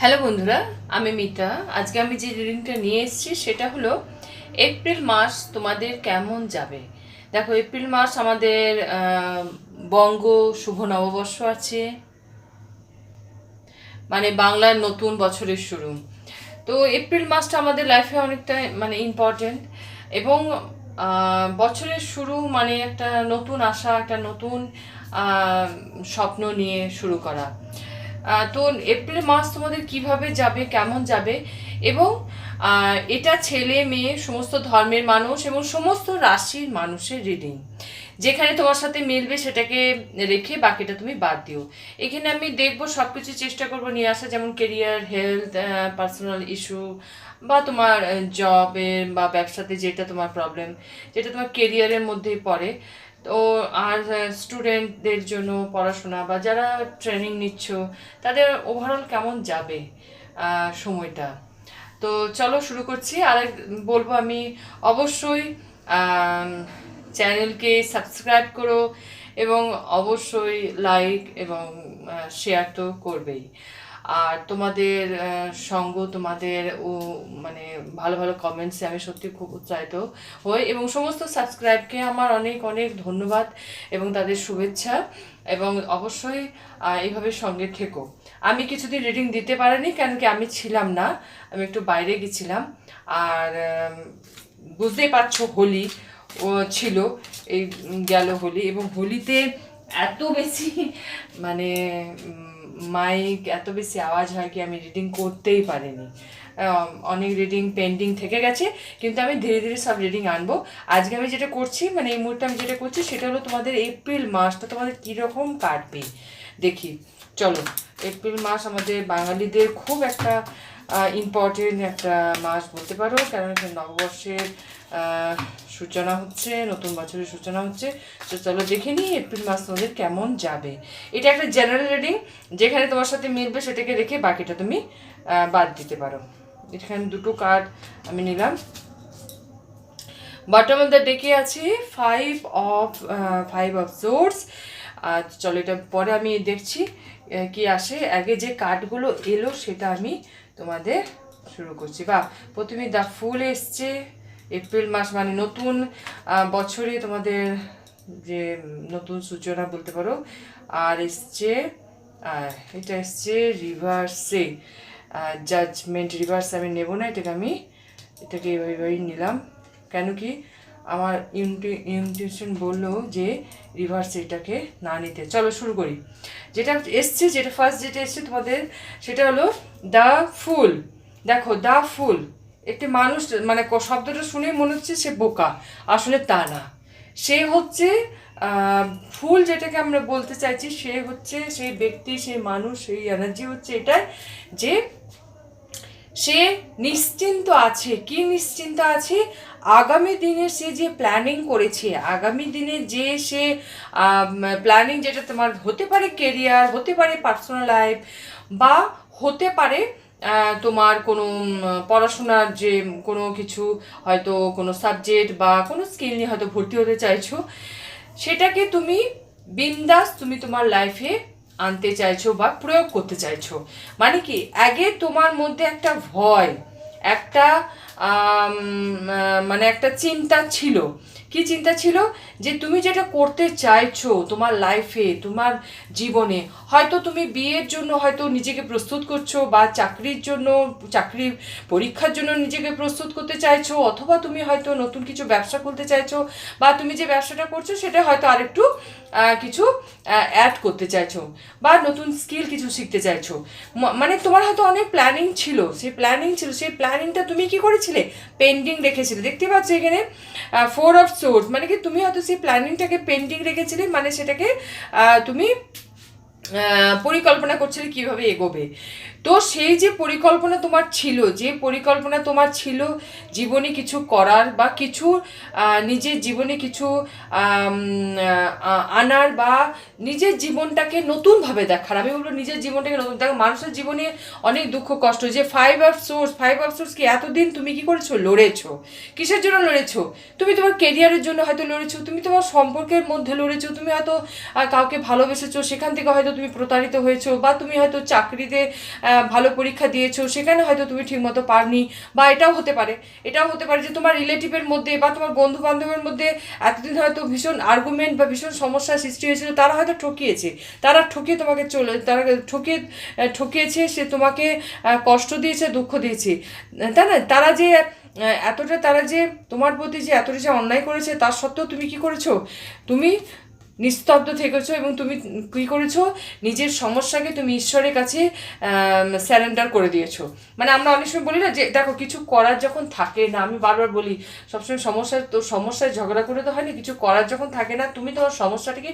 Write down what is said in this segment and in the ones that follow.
Hello বন্ধুরা, আমি মিতা। আজকে আমি যে রিডিংটা নিয়ে এসেছি সেটা হলো এপ্রিল মাস তোমাদের কেমন যাবে। দেখো, এপ্রিল মাস আমাদের বঙ্গ শুভ নববর্ষ আছে, মানে বাংলার নতুন বছরের শুরু। তো এপ্রিল মাসটা আমাদের লাইফে অনেকটা মানে ইম্পর্টেন্ট, এবং বছরের শুরু মানে একটা নতুন আশা, একটা নতুন আহ, স্বপ্ন নিয়ে শুরু করা। তো এপ্রিল মাস তোমাদের কিভাবে যাবে, কেমন যাবে, এবং এটা ছেলে মেয়ে সমস্ত ধর্মের মানুষ এবং সমস্ত রাশির মানুষের রিডিং। যেখানে তোমার সাথে মিলবে সেটাকে রেখে বাকিটা তুমি বাদ দিও। এখানে আমি দেখবো সব কিছু চেষ্টা করবো নিয়ে আসা, যেমন কেরিয়ার, হেলথ, পার্সোনাল ইস্যু, বা তোমার জবের বা ব্যবসাতে যেটা তোমার প্রবলেম, যেটা তোমার কেরিয়ারের মধ্যেই পড়ে। তো আর স্টুডেন্টদের জন্য পড়াশোনা বা যারা ট্রেনিং নিচ্ছ তাদের ওভারঅল কেমন যাবে সময়টা। তো চলো শুরু করছি। আর বলবো আমি অবশ্যই চ্যানেলকে সাবস্ক্রাইব করো, এবং অবশ্যই লাইক এবং শেয়ার তো করবেই। আর তোমাদের সঙ্গ, তোমাদের মানে ভালো ভালো কমেন্টসে আমি সত্যি খুব উৎসাহিত হই, এবং সমস্ত সাবস্ক্রাইবকে আমার অনেক অনেক ধন্যবাদ এবং তাদের শুভেচ্ছা। এবং অবশ্যই এইভাবে সঙ্গে থেকো। আমি কিছুদিন রিডিং দিতে পারিনি, কেন কি আমি ছিলাম না, আমি একটু বাইরে গেছিলাম। আর বুঝতেই পারছো, হোলি ও ছিল, এই গেল হোলি, এবং হোলিতে এত বেশি মানে মাইক, এত বেশি আওয়াজ হয় কি আমি রিডিং করতেই পারিনি। অনেক রিডিং পেন্ডিং থেকে গেছে, কিন্তু আমি ধীরে ধীরে সব রিডিং আনবো। আজকে আমি যেটা করছি, মানে এই মুহূর্তে আমি যেটা করছি সেটা হলো তোমাদের এপ্রিল মাসটা তোমাদের কীরকম কাটবে দেখি। চলো, এপ্রিল মাস আমাদের বাঙালিদের খুব একটা ইম্পর্টেন্ট একটা মাস বলতে পারো, কারণ নববর্ষের সূচনা হচ্ছে, নতুন বছরের সূচনা হচ্ছে। তো চলো দেখে নিই এপ্রিল মাস তোমাদের কেমন যাবে। এটা একটা জেনারেল রিডিং, যেখানে তোমার সাথে মিলবে সেটাকে রেখে বাকিটা তুমি বাদ দিতে পারো। এখানে দুটো কার্ড আমি নিলাম। বটম অফ দ্য ডেকে আছে ফাইভ অফ সোর্স। আর চলো এটা পরে আমি দেখছি কি আসে। আগে যে কার্ডগুলো এলো সেটা আমি তোমাদের শুরু করছি। বা প্রথমে দ্য ফুল এসছে। এপ্রিল মাস মানে নতুন বছরে তোমাদের যে নতুন সূচনা বলতে পারো। আর এসছে এটা এসছে রিভার্সে, জাজমেন্ট। রিভার্স আমি নেব না, এটাকে এভাবেই নিলাম। কেন কি আমার ইনটিউশন বললো যে রিভার্স এটাকে না নিতে। চলো শুরু করি। যেটা এসছে, যেটা ফার্স্ট যেটা এসছে তোমাদের, সেটা হলো দ্য ফুল। দেখো, দ্য ফুল, একটি মানুষ, মানে শব্দটা শুনেই মনে হচ্ছে সে বোকা, আসলে তা না। সে হচ্ছে ফুল, যেটাকে আমরা বলতে চাইছি, সে হচ্ছে সেই ব্যক্তি, সেই মানুষ, সেই এনার্জি হচ্ছে এটাই, যে সে নিশ্চিন্ত আছে। কি নিশ্চিন্ত আছে? আগামী দিনে সে যে প্ল্যানিং করেছে, আগামী দিনে যে সে প্ল্যানিং, যেটা তোমার হতে পারে কেরিয়ার, হতে পারে পার্সোনাল লাইফ, বা হতে পারে তোমার কোনো পড়াশোনার যে কোনো কিছু, হয়তো কোনো সাবজেক্ট বা কোনো স্কিল নিয়ে হয়তো ভর্তি হতে চাইছো, সেটাকে তুমি বিন্দাস তুমি তোমার লাইফে আনতে চাইছো বা প্রয়োগ করতে চাইছো। মানে কি, আগে তোমার মধ্যে একটা ভয়, একটা মানে একটা চিন্তা ছিল। কি চিন্তা ছিল? যে তুমি যেটা করতে চাইছো তোমার লাইফে, তোমার জীবনে, হয়তো তুমি বিয়ের জন্য হয়তো নিজেকে প্রস্তুত করছো, বা চাকরির জন্য, চাকরির পরীক্ষার জন্য নিজেকে প্রস্তুত করতে চাইছো, অথবা তুমি হয়তো নতুন কিছু ব্যবসা খুলতে চাইছো, বা তুমি যে ব্যবসাটা করছো সেটা হয়তো আরেকটু কিছু অ্যাড করতে চাইছো, বা নতুন স্কিল কিছু শিখতে চাইছো। মানে তোমার হয়তো অনেক প্ল্যানিং ছিল, সেই প্ল্যানিংটা তুমি কি করেছিলে? পেন্ডিং রেখেছিলে। দেখতে পাচ্ছ এখানে ফোর অফ সোর্স, মানে কি তুমি হয়তো সেই প্ল্যানিংটাকে পেন্ডিং রেখেছিলে, মানে সেটাকে তুমি পরিকল্পনা করছিলে কিভাবে এগোবে। তো সেই যে পরিকল্পনা তোমার ছিল, জীবনে কিছু করার, বা কিছু নিজের জীবনে কিছু আনার, বা নিজের জীবনটাকে নতুনভাবে দেখার। আমি বলবো নিজের জীবনটাকে নতুন দেখো। মানুষের জীবনে অনেক দুঃখ কষ্ট, যে ফাইভ অফ সোর্স কি, এতদিন তুমি কি করেছো? লড়েছো। কিসের জন্য লড়েছো? তুমি তোমার কেরিয়ারের জন্য হয়তো লড়েছো, তুমি তোমার সম্পর্কের মধ্যে লড়েছো, তুমি হয়তো কাউকে ভালোবেসেছো, সেখান থেকে হয়তো তুমি প্রতারিত হয়েছো, বা তুমি হয়তো চাকরিতে ভালো পরীক্ষা দিয়েছো, সেখানে হয়তো তুমি ঠিকমতো পারনি, বা এটাও হতে পারে যে তোমার রিলেটিভের মধ্যে বা তোমার বন্ধু বান্ধবের মধ্যে এতদিন হয়তো ভীষণ আর্গুমেন্ট বা ভীষণ সমস্যার সৃষ্টি হয়েছিল, তারা হয়তো ঠকিয়েছে, তারা ঠকিয়ে তোমাকে তারা ঠকিয়েছে, সে তোমাকে কষ্ট দিয়েছে, দুঃখ দিয়েছে, তাই না? তারা যে তোমার প্রতি যে এতটা যে অন্যায় করেছে, তার সত্ত্বেও তুমি কি করেছো? তুমি নিস্তব্ধ থেকেছো, এবং তুমি কী করেছো? নিজের সমস্যাকে তুমি ঈশ্বরের কাছে স্যারেন্ডার করে দিয়েছো। মানে আমরা অনেক সময় বলি না যে দেখো, কিছু করার যখন থাকে না, আমি বারবার বলি সবসময় সমস্যায় ঝগড়া করে তো হয় না, কিছু করার যখন থাকে না, তুমি তোমার সমস্যাটাকে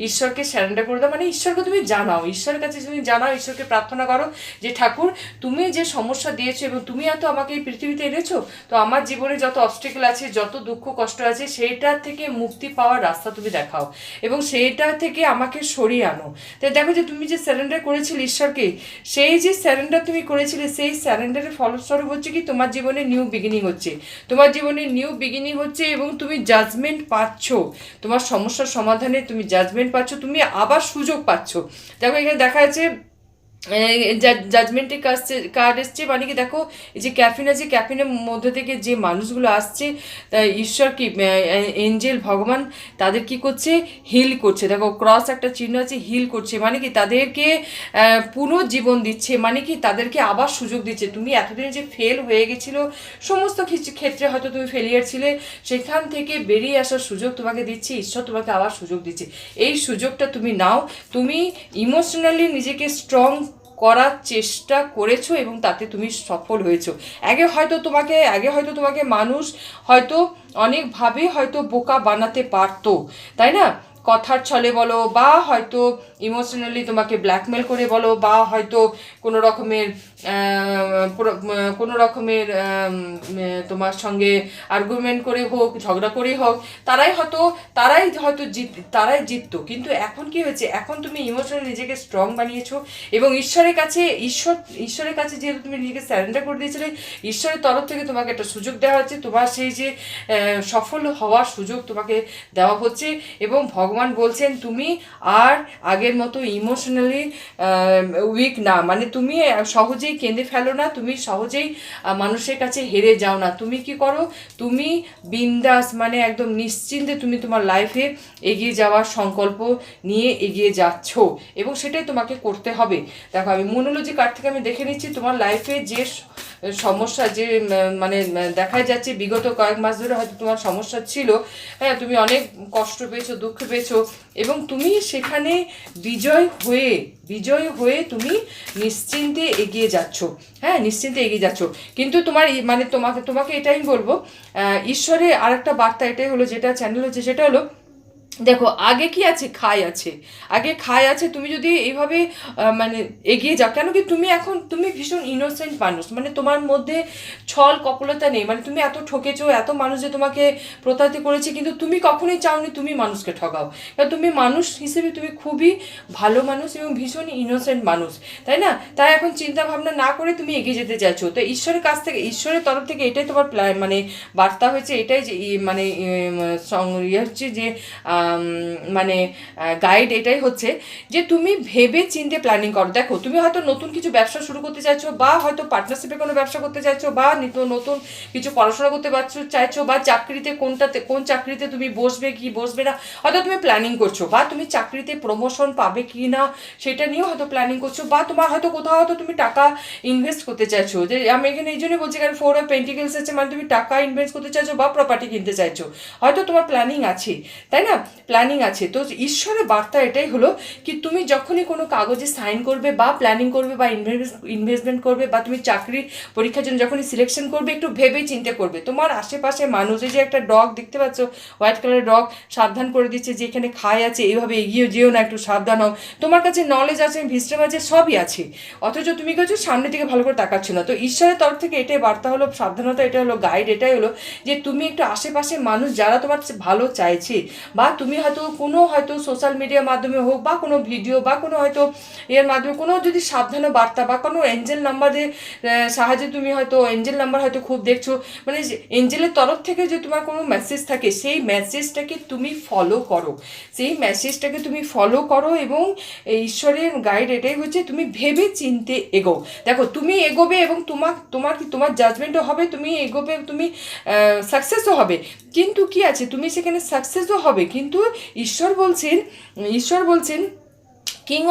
ঈশ্বরকে স্যারেন্ডার করে দাও, মানে ঈশ্বরকে তুমি জানাও, ঈশ্বরের কাছে তুমি জানাও, ঈশ্বরকে প্রার্থনা করো যে ঠাকুর, তুমি যে সমস্যা দিয়েছো এবং তুমি এত আমাকে এই পৃথিবীতে এনেছো, তো আমার জীবনে যত অবস্টেকেল আছে, যত দুঃখ কষ্ট আছে, সেইটার থেকে মুক্তি পাওয়ার রাস্তা তুমি দেখাও, এবং সেইটা থেকে আমাকে সরিয়ে আনো। তাই দেখো যে তুমি যে স্যারেন্ডার করেছিলে ঈশ্বরকে, সেই যে স্যারেন্ডার তুমি করেছিলে, সেই স্যারেন্ডারের ফলস্বরূপ হচ্ছে কি, তোমার জীবনে নিউ বিগিনিং হচ্ছে, এবং তুমি জাজমেন্ট পাচ্ছ, তোমার সমস্যার সমাধানে তুমি জাজমেন্ট পাচ্ছ, তুমি আবার সুযোগ পাচ্ছ। দেখো এখানে দেখা যাচ্ছে জাজমেন্টের কার্ড এসছে, মানে কি দেখো এই যে ক্যাফিন আছে, ক্যাফিনের মধ্যে থেকে যে মানুষগুলো আসছে, ঈশ্বর কি এঞ্জেল ভগবান তাদের কি করছে? হিল করছে। দেখো ক্রস একটা চিহ্ন আছে, হিল করছে, মানে কি তাদেরকে পুনর্জীবন দিচ্ছে, মানে কি তাদেরকে আবার সুযোগ দিচ্ছে। তুমি এতদিন যে ফেল হয়ে গেছিলো, সমস্ত ক্ষেত্রে হয়তো তুমি ফেলিয়ার ছিলে, সেখান থেকে বেরিয়ে আসার সুযোগ তোমাকে দিচ্ছে ঈশ্বর, তোমাকে আবার সুযোগ দিচ্ছে। এই সুযোগটা তুমি নাও, তুমি ইমোশনালি নিজেকে স্ট্রং করার চেষ্টা করেছো এবং তাতে তুমি সফল হয়েছো। আগে হয়তো তোমাকে মানুষ হয়তো অনেকভাবে হয়তো বোকা বানাতে পারতো, তাই না? কথার ছলে বলো, বা হয়তো ইমোশনালি তোমাকে ব্ল্যাকমেল করে বলো, বা হয়তো কোনো রকমের তোমার সঙ্গে আর্গুমেন্ট করে হোক, ঝগড়া করে হোক, তারাই জিততো। কিন্তু এখন কি হয়েছে? এখন তুমি ইমোশনালি নিজেকে স্ট্রং বানিয়েছো, এবং ঈশ্বরের কাছে যেহেতু তুমি নিজেকে স্যারেন্ডার করে দিয়েছিলে, ঈশ্বরের তরফ থেকে তোমাকে একটা সুযোগ দেওয়া হচ্ছে, তোমার সেই যে সফল হওয়ার সুযোগ তোমাকে দেওয়া হচ্ছে, এবং ভগবান বলছেন তুমি আর আগের মতো ইমোশনালি উইক না, মানে তুমি সহজেই কেঁদে ফেলো না, তুমি সহজেই মানুষের কাছে হেরে যাও না। তুমি কি করো? তুমি বিন্দাস, মানে একদম নিশ্চিন্তে তুমি তোমার লাইফে এগিয়ে যাওয়ার সংকল্প নিয়ে এগিয়ে যাচ্ছ, এবং সেটাই তোমাকে করতে হবে। দেখো আমি মনোলজি কার্ড থেকে আমি দেখে নিচ্ছি তোমার লাইফে যে সমস্যা, যে মানে দেখা যাচ্ছে বিগত কয়েক মাস ধরে হয়তো তোমার সমস্যা ছিল, হ্যাঁ, তুমি অনেক কষ্ট পেয়েছো, দুঃখ পেয়েছো, এবং তুমি সেখানে বিজয় হয়ে তুমি নিশ্চিন্তে এগিয়ে যাচ্ছ, হ্যাঁ, নিশ্চিন্তে এগিয়ে যাচ্ছ। কিন্তু মানে তোমাকে এটাই বলবো, ঈশ্বরের আরেকটা বার্তা এটাই হলো, যেটা চ্যানেল হচ্ছে, সেটা হলো দেখো আগে কি আছে, খাই আছে। তুমি যদি এইভাবে মানে এগিয়ে যাও, কেন কি তুমি ভীষণ ইনোসেন্ট মানুষ, মানে তোমার মধ্যে ছল কপলতা নেই, মানে তুমি এত ঠকেছো, এত মানুষ যে তোমাকে প্রতারিত করেছে, কিন্তু তুমি কখনোই চাওনি তুমি মানুষকে ঠকাও, কারণ তুমি মানুষ হিসেবে তুমি খুবই ভালো মানুষ এবং ভীষণ ইনোসেন্ট মানুষ, তাই না? তাই এখন চিন্তা ভাবনা না করে তুমি এগিয়ে যেতে চাইছো। তো ঈশ্বরের তরফ থেকে এটাই তোমার মানে বার্তা হয়েছে, এটাই যে মানে হচ্ছে যে মানে গাইড এটাই হচ্ছে যে তুমি ভেবে চিন্তে প্ল্যানিং করো। দেখো তুমি হয়তো নতুন কিছু ব্যবসা শুরু করতে চাইছো, বা হয়তো পার্টনারশিপে কোনো ব্যবসা করতে চাইছো, বা নতুন কিছু পড়াশোনা করতে চাইছো, বা কোন চাকরিতে তুমি বসবে কি বসবে না হয়তো তুমি প্ল্যানিং করছো, বা তুমি চাকরিতে প্রমোশন পাবে কি না সেটা নিয়েও হয়তো প্ল্যানিং করছো, বা তোমার হয়তো কোথাও হয়তো তুমি টাকা ইনভেস্ট করতে চাইছো। যে আমি এখানে এই জন্যই বলছি, কারণ 4 অফ পেন্টিকেলস আছে, মানে তুমি টাকা ইনভেস্ট করতে চাইছো বা প্রপার্টি কিনতে চাইছো, হয়তো তোমার প্ল্যানিং আছে, তাই না? প্ল্যানিং আছে। তো ঈশ্বরের বার্তা এটাই হলো কি, তুমি যখনই কোনো কাগজে সাইন করবে, বা প্ল্যানিং করবে, বা ইনভেস্টমেন্ট করবে, বা তুমি চাকরির পরীক্ষার জন্য যখনই সিলেকশন করবে, একটু ভেবে চিন্তে করবে। তোমার আশেপাশে মানুষ, এই যে একটা ডগ দেখতে পাচ্ছ, হোয়াইট কালারের ডগ, সাবধান করে দিচ্ছে যে এখানে খাই আছে, এইভাবে এগিয়ে যেও না, একটু সাবধান হও। তোমার কাছে নলেজ আছে, ভিস্টাম আছে, সবই আছে, অথচ তুমি কিছু সামনের দিকে ভালো করে তাকাচ্ছ না। তো ঈশ্বরের তরফ থেকে এটাই বার্তা হলো, সাবধানতা, এটা হলো গাইড, এটাই হলো যে তুমি একটু আশেপাশে মানুষ যারা তোমার ভালো চাইছে, বা তুমি হয়তো কোনো হয়তো সোশ্যাল মিডিয়ার মাধ্যমে হোক বা কোনো ভিডিও বা কোনো হয়তো এর মাধ্যমে কোনো যদি সাবধানে বার্তা বা কোনো এঞ্জেল নাম্বারের সাহায্যে তুমি হয়তো এঞ্জেল নাম্বার হয়তো খুব দেখছো, মানে এঞ্জেলের তরফ থেকে যে তোমার কোনো মেসেজ থাকে সেই মেসেজটাকে তুমি ফলো করো, সেই মেসেজটাকে তুমি ফলো করো এবং ঈশ্বরের গাইড এটাই হচ্ছে তুমি ভেবে চিনতে এগো। দেখো তুমি এগোবে এবং তোমার জাজমেন্টও হবে, তুমি এগোবে, তুমি সাকসেসও হবে, কিন্তু কি আছে তুমি সেখানে সাকসেসও হবে, কিন্তু ঈশ্বর বলছেন কিং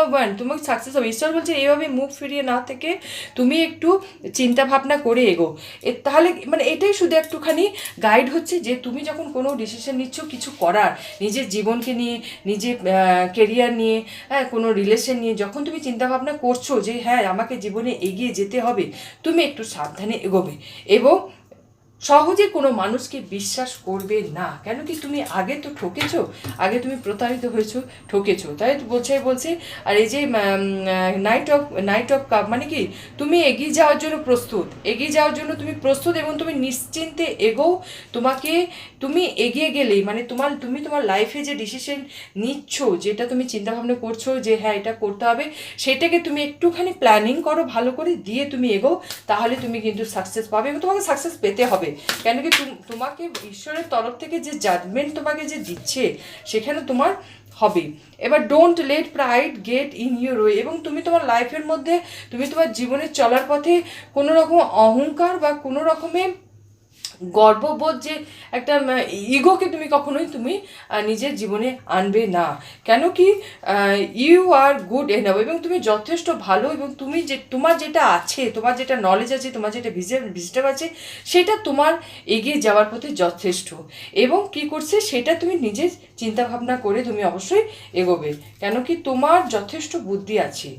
অফ ওয়ান তোমাকে সাকসেস হবে। ঈশ্বর বলছে এইভাবে মুখ ফিরিয়ে না থেকে তুমি একটু চিন্তা ভাবনা করে এগো। তাহলে মানে এটাই শুধু একটুখানি গাইড হচ্ছে যে তুমি যখন কোনো ডিসিশন নিচ্ছ কিছু করার, নিজের জীবনকে নিয়ে, নিজের কেরিয়ার নিয়ে, হ্যাঁ কোনো রিলেশন নিয়ে যখন তুমি চিন্তা ভাবনা করছো যে হ্যাঁ আমাকে জীবনে এগিয়ে যেতে হবে, তুমি একটু সাবধানে এগোবে এবং সহজে কোনো মানুষকে বিশ্বাস করবে না। কেন কি তুমি আগে তো ঠকেছো, আগে তুমি প্রতারিত হয়েছো, ঠকেছো, তাই বলছে। আর এই যে নাইট অফ কাপ মানে কি তুমি এগিয়ে যাওয়ার জন্য তুমি প্রস্তুত এবং তুমি নিশ্চিন্তে এগোও। তুমি এগিয়ে গেলেই মানে তোমার লাইফে যে ডিসিশন নিচ্ছ, যেটা তুমি চিন্তাভাবনা করছো যে হ্যাঁ এটা করতে হবে, সেটাকে তুমি একটুখানি প্ল্যানিং করো ভালো করে, দিয়ে তুমি এগোও, তাহলে তুমি কিন্তু সাকসেস পাবে এবং তোমাকে সাকসেস পেতে হবে। কেন কি তোমাকে ঈশ্বরের তরফ থেকে যে জাজমেন্ট তোমাকে যে দিচ্ছে সেখানে তোমার হবে। এবার don't let pride get in your way, এবং তুমি তোমার লাইফের মধ্যে তুমি তোমার জীবনে চলার পথে কোনো রকম অহংকার বা কোনো রকমের গর্ববোধ যে একটা ইগোকে তুমি কখনোই নিজের জীবনে আনবে না। কেন কি ইউ আর গুড এনাফ, এবং তুমি যথেষ্ট ভালো, এবং তোমার যেটা আছে, তোমার যেটা নলেজ আছে, তোমার যেটা ভিজিটার আছে, সেটা তোমার এগিয়ে যাওয়ার পথে যথেষ্ট। এবং কি করছে সেটা তুমি নিজের চিন্তাভাবনা করে তুমি অবশ্যই এগোবে। কেন কি তোমার যথেষ্ট বুদ্ধি আছে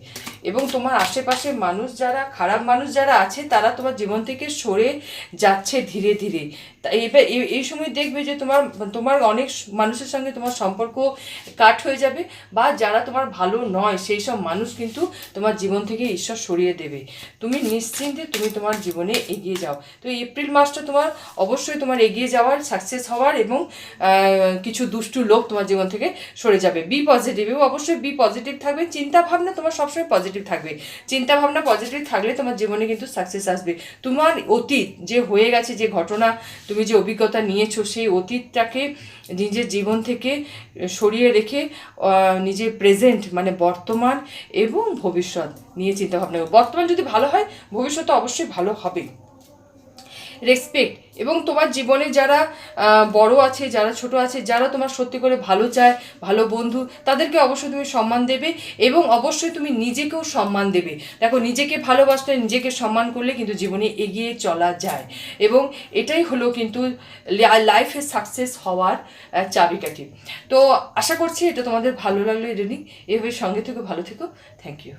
এবং তোমার আশেপাশে খারাপ মানুষ যারা আছে তারা তোমার জীবন থেকে সরে যাচ্ছে ধীরে ধীরে। এবার এই সময় দেখবে যে তোমার অনেক মানুষের সঙ্গে তোমার সম্পর্ক কাট হয়ে যাবে, বা যারা তোমার ভালো নয় সেই সব মানুষ কিন্তু তোমার জীবন থেকে ঈশ্বর সরিয়ে দেবে। তুমি নিশ্চিন্তে তুমি তোমার জীবনে এগিয়ে যাও। তো এপ্রিল মাসটা অবশ্যই তোমার এগিয়ে যাওয়ার, সাকসেস হওয়ার, এবং কিছু দুষ্টু লোক তোমার জীবন থেকে সরে যাবে। বি পজিটিভ, এবং অবশ্যই বি পজিটিভ থাকবে, চিন্তা ভাবনা তোমার সবসময় পজিটিভ থাকবে। চিন্তা ভাবনা পজিটিভ থাকলে তোমার জীবনে কিন্তু সাকসেস আসবে। তোমার অতীত যে হয়ে গেছে, যে ঘটনা তুমি যে অভিজ্ঞতা নিয়েছো, সেই অতীতটাকে নিজের জীবন থেকে সরিয়ে রেখে নিজের প্রেজেন্ট মানে বর্তমান এবং ভবিষ্যৎ নিয়ে চিন্তা ভাবনা করো। বর্তমান যদি ভালো হয়, ভবিষ্যৎ অবশ্যই ভালো হবে। রেসপেক্ট, এবং তোমার জীবনে যারা বড় আছে, যারা ছোট আছে, যারা তোমার সত্যি করে ভালো চায়, ভালো বন্ধু, তাদেরকে অবশ্যই তুমি সম্মান দেবে এবং অবশ্যই তুমি নিজেকেও সম্মান দেবে। দেখো, নিজেকে ভালোবাসলে, নিজেকে সম্মান করলে কিন্তু জীবনে এগিয়ে চলা যায়, এবং এটাই হলো কিন্তু লাইফে সাকসেস হওয়ার চাবিকাঠি। তো আশা করছি এটা তোমাদের ভালো লাগলো। রিডিং এভাবে সঙ্গে থেকো, ভালো থেকো। Thank you.